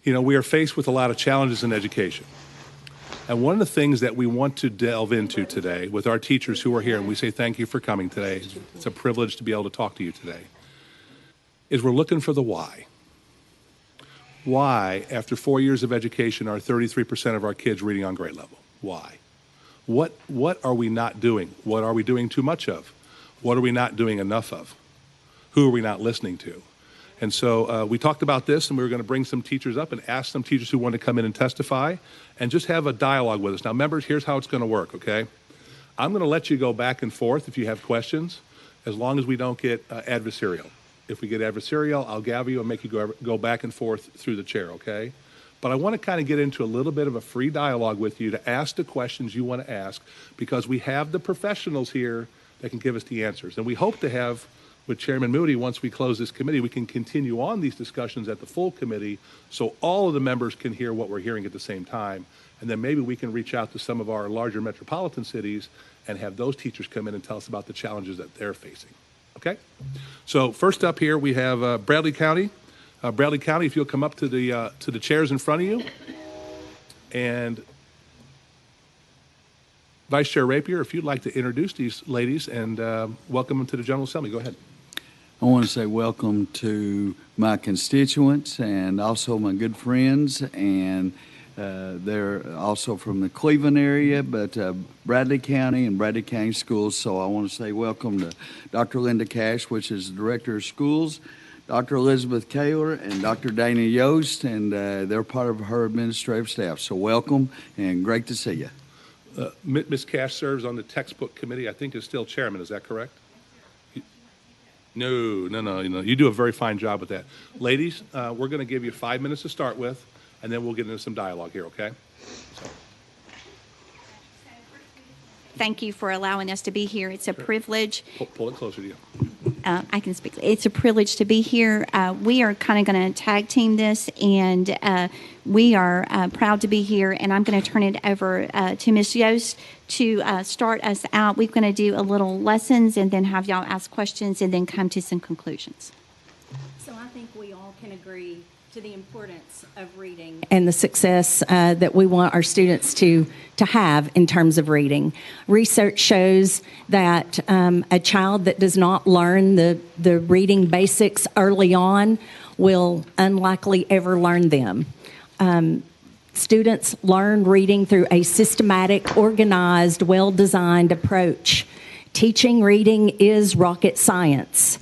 You know, we are faced with a lot of challenges in education. And one of the things that we want to delve into today with our teachers who are here, and we say thank you for coming today, it's a privilege to be able to talk to you today, is we're looking for the why. Why, after 4 years of education, are 33% of our kids reading on grade level? Why? What are we not doing? What are we doing too much of? What are we not doing enough of? Who are we not listening to? And so we talked about this, and we were going to bring some teachers up and ask some teachers who want to come in and testify and just have a dialogue with us. Now, members, here's how it's going to work, okay? I'm going to let you go back and forth if you have questions, as long as we don't get adversarial. If we get adversarial, I'll gather you and make you go back and forth through the chair, okay? But I want to kind of get into a little bit of a free dialogue with you to ask the questions you want to ask, because we have the professionals here that can give us the answers. And we hope to have, with Chairman Moody, once we close this committee, we can continue on these discussions at the full committee so all of the members can hear what we're hearing at the same time. And then maybe we can reach out to some of our larger metropolitan cities and have those teachers come in and tell us about the challenges that they're facing. Okay? So first up here, we have Bradley County. Bradley County, if you'll come up to the chairs in front of you. And Vice Chair Rapier, if you'd like to introduce these ladies and welcome them to the General Assembly, go ahead. I want to say welcome to my constituents and also my good friends, and they're also from the Cleveland area, but Bradley County and Bradley County Schools. So I want to say welcome to Dr. Linda Cash, which is the Director of Schools, Dr. Elizabeth Kaler, and Dr. Dana Yost, and they're part of her administrative staff. So welcome, and great to see you. Ms. Cash serves on the textbook committee, I think is still chairman, is that correct? No. You do a very fine job with that. Ladies, we're going to give you 5 minutes to start with, and then we'll get into some dialogue here, okay? So. Thank you for allowing us to be here. It's a privilege. Pull it closer to you. I can speak. It's a privilege to be here. We are kind of going to tag team this, and we are proud to be here. And I'm going to turn it over to Ms. Yost to start us out. We're going to do a little lessons and then have y'all ask questions and then come to some conclusions. So I think we all can agree to the importance of reading and the success that we want our students to have in terms of reading. Research shows that a child that does not learn the reading basics early on will unlikely ever learn them. Students learn reading through a systematic, organized, well-designed approach. Teaching reading is rocket science.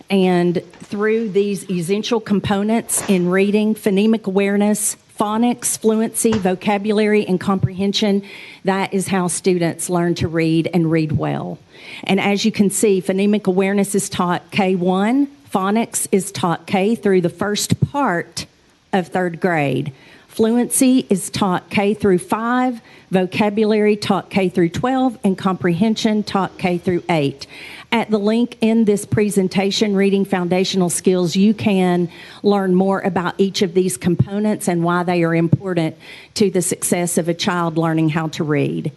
And through these essential components in reading, phonemic awareness, phonics, fluency, vocabulary, and comprehension, that is how students learn to read and read well. And as you can see, phonemic awareness is taught K1, phonics is taught K through the first part of third grade. Fluency is taught K through 5, vocabulary taught K through 12, and comprehension taught K through 8. At the link in this presentation, Reading Foundational Skills, you can learn more about each of these components and why they are important to the success of a child learning how to read.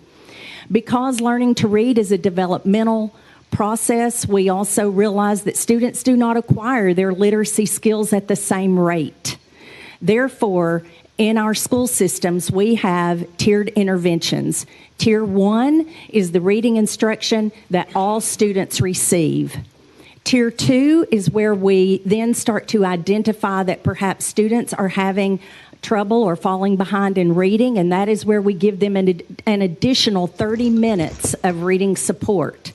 Because learning to read is a developmental process, we also realize that students do not acquire their literacy skills at the same rate. Therefore, in our school systems, we have tiered interventions. Tier 1 is the reading instruction that all students receive. Tier 2 is where we then start to identify that perhaps students are having trouble or falling behind in reading, and that is where we give them an additional 30 minutes of reading support.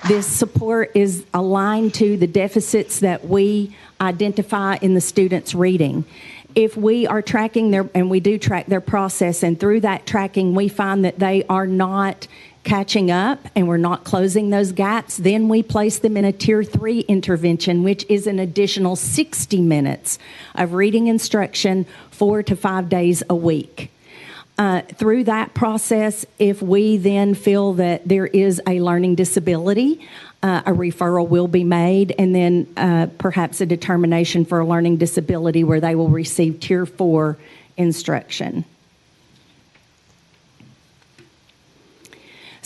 This support is aligned to the deficits that we identify in the students' reading. If we are tracking and we do track their process, and through that tracking we find that they are not catching up and we're not closing those gaps, then we place them in a Tier 3 intervention, which is an additional 60 minutes of reading instruction 4 to 5 days a week. Through that process, if we then feel that there is a learning disability, a referral will be made, and then perhaps a determination for a learning disability where they will receive Tier 4 instruction.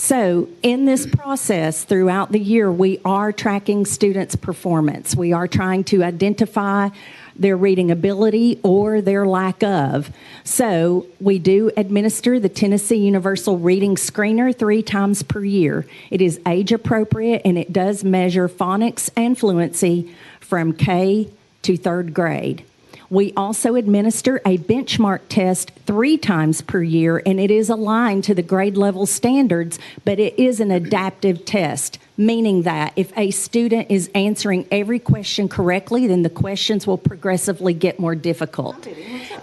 So, in this process, throughout the year, we are tracking students' performance. We are trying to identify their reading ability or their lack of. So, we do administer the Tennessee Universal Reading Screener 3 times per year. It is age appropriate and it does measure phonics and fluency from K to 3rd grade. We also administer a benchmark test 3 times per year, and it is aligned to the grade level standards, but it is an adaptive test, meaning that if a student is answering every question correctly, then the questions will progressively get more difficult.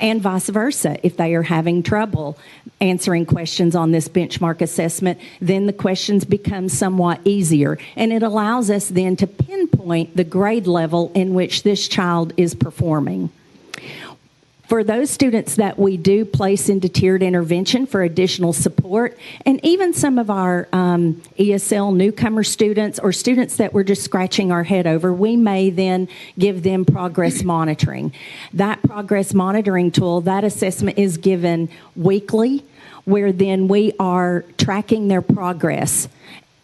And vice versa. If they are having trouble answering questions on this benchmark assessment, then the questions become somewhat easier. And it allows us then to pinpoint the grade level in which this child is performing. For those students that we do place into tiered intervention for additional support, and even some of our ESL newcomer students or students that we're just scratching our head over, we may then give them progress monitoring. That progress monitoring tool, that assessment is given weekly, where then we are tracking their progress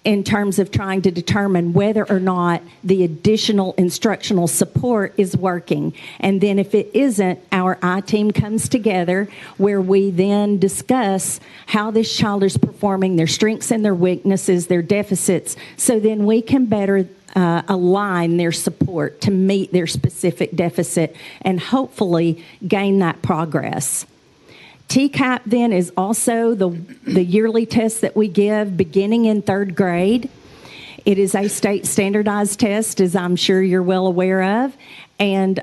in terms of trying to determine whether or not the additional instructional support is working. And then if it isn't, our I-team comes together where we then discuss how this child is performing, their strengths and their weaknesses, their deficits, so then we can better align their support to meet their specific deficit and hopefully gain that progress. TCAP then is also the yearly test that we give beginning in 3rd grade. It is a state standardized test, as I'm sure you're well aware of. And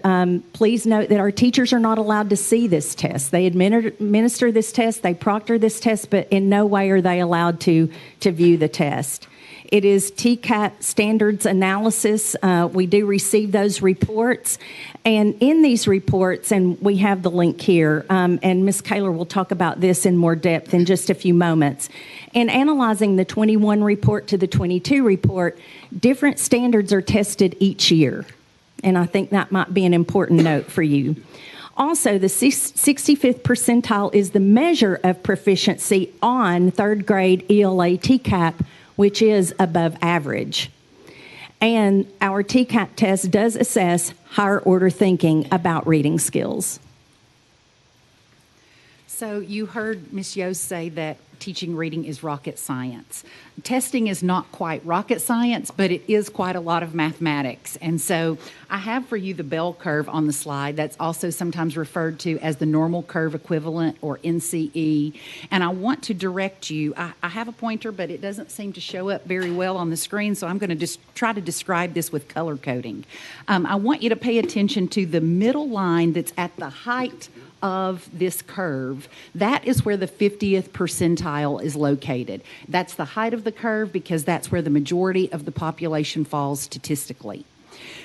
please note that our teachers are not allowed to see this test. They administer this test, they proctor this test, but in no way are they allowed to view the test. It is TCAP standards analysis. We do receive those reports. And in these reports, and we have the link here, and Ms. Kaler will talk about this in more depth in just a few moments. In analyzing the 21 report to the 22 report, different standards are tested each year. And I think that might be an important note for you. Also, the 65th percentile is the measure of proficiency on 3rd grade ELA TCAP, which is above average. And our TCAP test does assess higher order thinking about reading skills. So you heard Ms. Yost say that teaching reading is rocket science. Testing is not quite rocket science, but it is quite a lot of mathematics. And so I have for you the bell curve on the slide. That's also sometimes referred to as the normal curve equivalent, or NCE. And I want to direct you, I have a pointer, but it doesn't seem to show up very well on the screen, so I'm going to just try to describe this with color coding. I want you to pay attention to the middle line that's at the height of this curve. That is where the 50th percentile is located. That's the height of the curve because that's where the majority of the population falls statistically.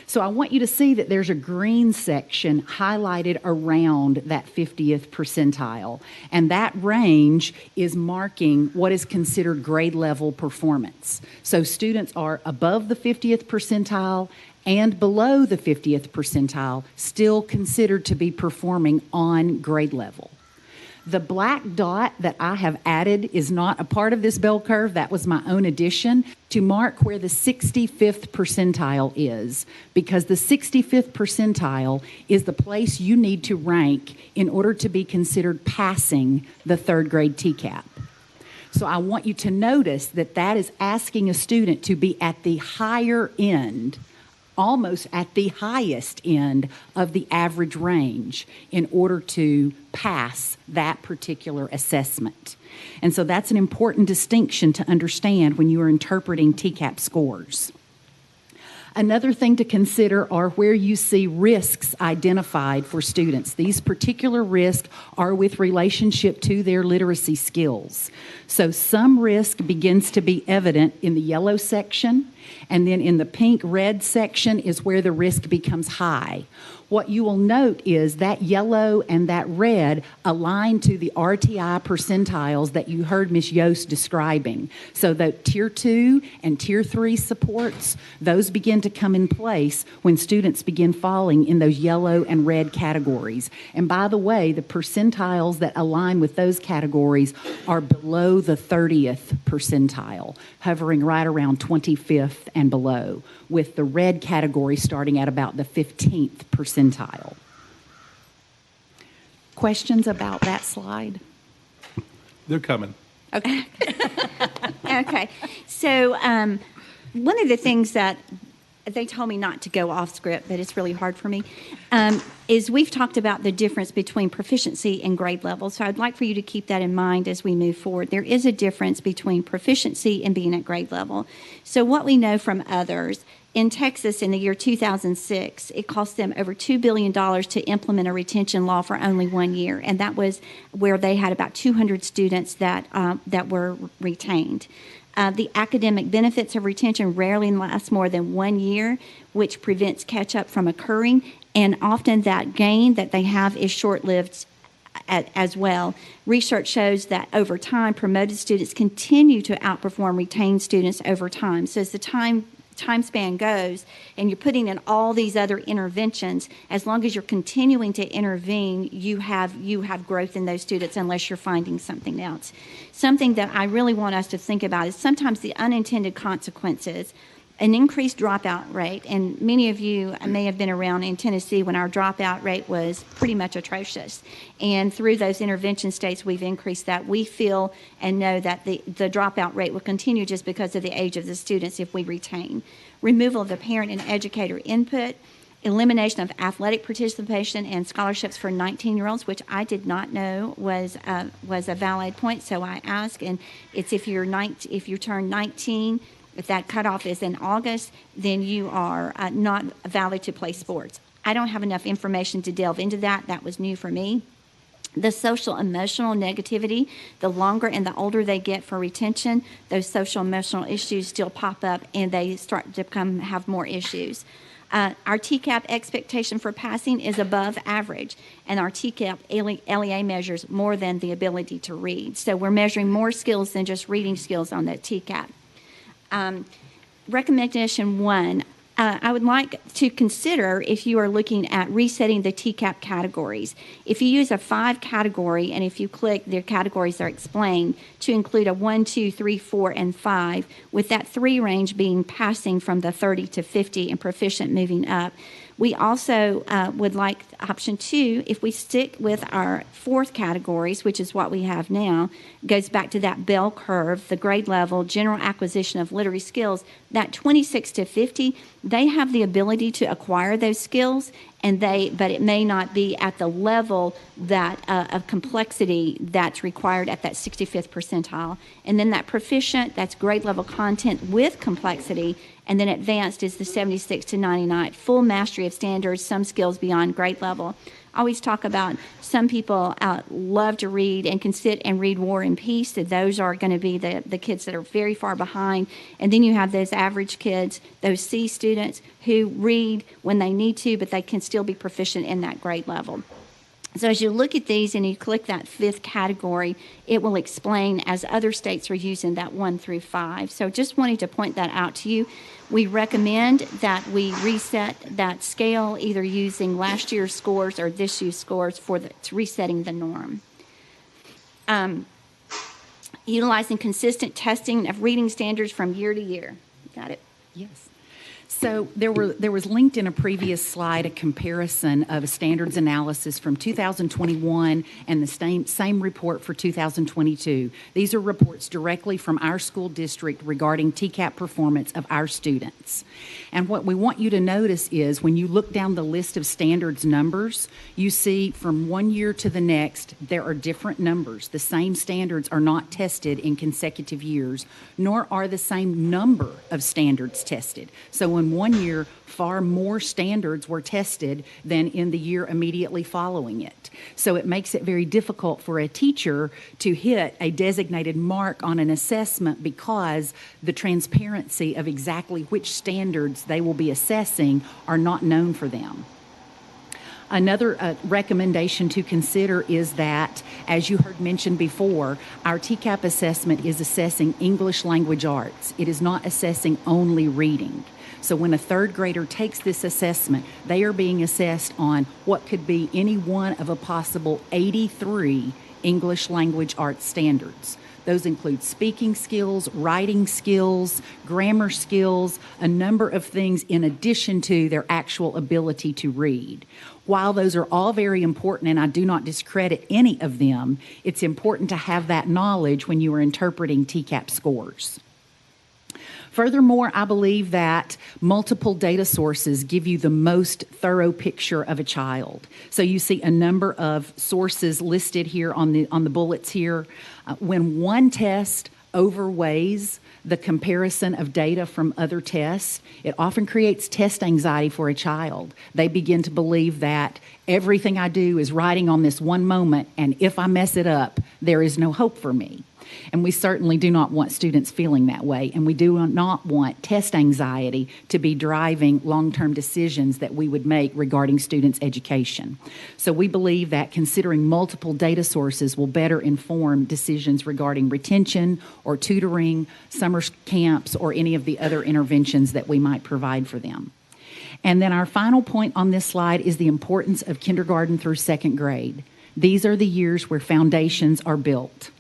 So I want you to see that there's a green section highlighted around that 50th percentile, and that range is marking what is considered grade level performance. So students are above the 50th percentile and below the 50th percentile, still considered to be performing on grade level. The black dot that I have added is not a part of this bell curve. That was my own addition to mark where the 65th percentile is, because the 65th percentile is the place you need to rank in order to be considered passing the 3rd grade TCAP. So I want you to notice that that is asking a student to be at the higher end, almost at the highest end of the average range in order to pass that particular assessment. And so that's an important distinction to understand when you are interpreting TCAP scores. Another thing to consider are where you see risks identified for students. These particular risks are with relationship to their literacy skills. So some risk begins to be evident in the yellow section, And then in the pink red section is where the risk becomes high. What you will note is that yellow and that red align to the RTI percentiles that you heard Ms. Yost describing. So the Tier 2 and Tier 3 supports, those begin to come in place when students begin falling in those yellow and red categories. And by the way, the percentiles that align with those categories are below the 30th percentile, hovering right around 25th and below, with the red category starting at about the 15th percentile. Questions about that slide? They're coming. Okay. Okay. So one of the things that they told me not to go off script, but it's really hard for me, is we've talked about the difference between proficiency and grade level. So I'd like for you to keep that in mind as we move forward. There is a difference between proficiency and being at grade level. So what we know from others, in Texas in the year 2006, it cost them over $2 billion to implement a retention law for only 1 year. And that was where they had about 200 students that were retained. The academic benefits of retention rarely last more than 1 year, which prevents catch-up from occurring. And often that gain that they have is short-lived as well. Research shows that over time, promoted students continue to outperform retained students over time. So as the time span goes and you're putting in all these other interventions, as long as you're continuing to intervene, you have growth in those students unless you're finding something else. Something that I really want us to think about is sometimes the unintended consequences. An increased dropout rate, and many of you may have been around in Tennessee when our dropout rate was pretty much atrocious. And through those intervention states, we've increased that. We feel and know that the dropout rate will continue just because of the age of the students if we retain. Removal of the parent and educator input, elimination of athletic participation and scholarships for 19-year-olds, which I did not know was a valid point, so I asked. And it's if you turn 19. If that cutoff is in August, then you are not valid to play sports. I don't have enough information to delve into that. That was new for me. The social emotional negativity, the longer and the older they get for retention, those social emotional issues still pop up and they start to have more issues. Our TCAP expectation for passing is above average, and our TCAP LEA measures more than the ability to read. So we're measuring more skills than just reading skills on that TCAP. Recommendation 1, I would like to consider if you are looking at resetting the TCAP categories. If you use a 5 category, and if you click, their categories are explained, to include a 1, 2, 3, 4, and 5, with that 3 range being passing from the 30 to 50 and proficient moving up. We also would like option 2, if we stick with our 4th categories, which is what we have now, goes back to that bell curve, the grade level, general acquisition of literary skills, that 26 to 50, they have the ability to acquire those skills, but it may not be at the level that of complexity that's required at that 65th percentile. And then that proficient, that's grade level content with complexity, and then advanced is the 76 to 99, full mastery of standards, some skills beyond grade level. I always talk about some people love to read and can sit and read War and Peace. So those are going to be the kids that are very far behind. And then you have those average kids, those C students who read when they need to, but they can still be proficient in that grade level. So as you look at these and you click that 5th category, it will explain as other states are using that 1 through 5. So just wanted to point that out to you. We recommend that we reset that scale either using last year's scores or this year's scores for resetting the norm. Utilizing consistent testing of reading standards from year to year. Got it? Yes. So there was linked in a previous slide a comparison of a standards analysis from 2021 and the same report for 2022. These are reports directly from our school district regarding TCAP performance of our students. And what we want you to notice is when you look down the list of standards numbers, you see from 1 year to the next, there are different numbers. The same standards are not tested in consecutive years, nor are the same number of standards tested. So when in one year, far more standards were tested than in the year immediately following it. So it makes it very difficult for a teacher to hit a designated mark on an assessment because the transparency of exactly which standards they will be assessing are not known for them. Another recommendation to consider is that, as you heard mentioned before, our TCAP assessment is assessing English language arts. It is not assessing only reading. So when a third grader takes this assessment, they are being assessed on what could be any one of a possible 83 English language arts standards. Those include speaking skills, writing skills, grammar skills, a number of things in addition to their actual ability to read. While those are all very important, and I do not discredit any of them, it's important to have that knowledge when you are interpreting TCAP scores. Furthermore, I believe that multiple data sources give you the most thorough picture of a child. So you see a number of sources listed here on the bullets here. When one test overweighs the comparison of data from other tests, it often creates test anxiety for a child. They begin to believe that everything I do is riding on this one moment, and if I mess it up, there is no hope for me. And we certainly do not want students feeling that way, and we do not want test anxiety to be driving long-term decisions that we would make regarding students' education. So we believe that considering multiple data sources will better inform decisions regarding retention or tutoring, summer camps, or any of the other interventions that we might provide for them. And then our final point on this slide is the importance of kindergarten through second grade. These are the years where foundations are built.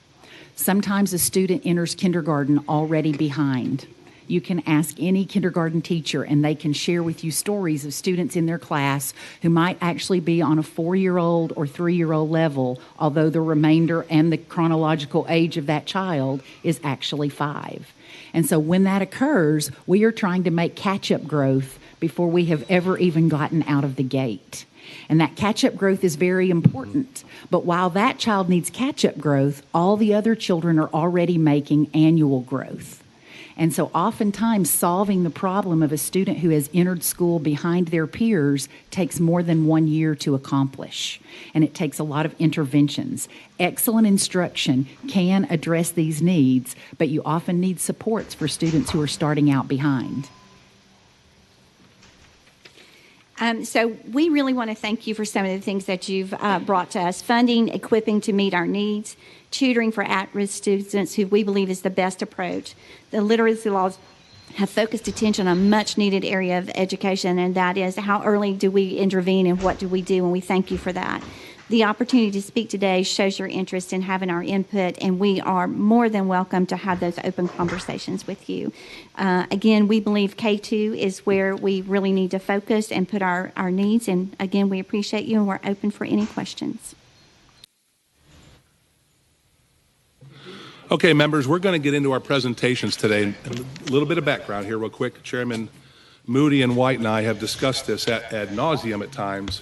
Sometimes a student enters kindergarten already behind. You can ask any kindergarten teacher and they can share with you stories of students in their class who might actually be on a 4-year-old or 3-year-old level, although the remainder and the chronological age of that child is actually 5. And so when that occurs, we are trying to make catch-up growth before we have ever even gotten out of the gate. And that catch-up growth is very important. But while that child needs catch-up growth, all the other children are already making annual growth. And so oftentimes solving the problem of a student who has entered school behind their peers takes more than 1 year to accomplish. And it takes a lot of interventions. Excellent instruction can address these needs, but you often need supports for students who are starting out behind. So we really want to thank you for some of the things that you've brought to us. Funding, equipping to meet our needs, tutoring for at-risk students who we believe is the best approach. The literacy laws have focused attention on a much-needed area of education, and that is how early do we intervene and what do we do, and we thank you for that. The opportunity to speak today shows your interest in having our input, and we are more than welcome to have those open conversations with you. Again, we believe K2 is where we really need to focus and put our needs, and again, we appreciate you, and we're open for any questions. Okay, members, we're going to get into our presentations today. A little bit of background here real quick. Chairman Moody and White and I have discussed this ad nauseum at times.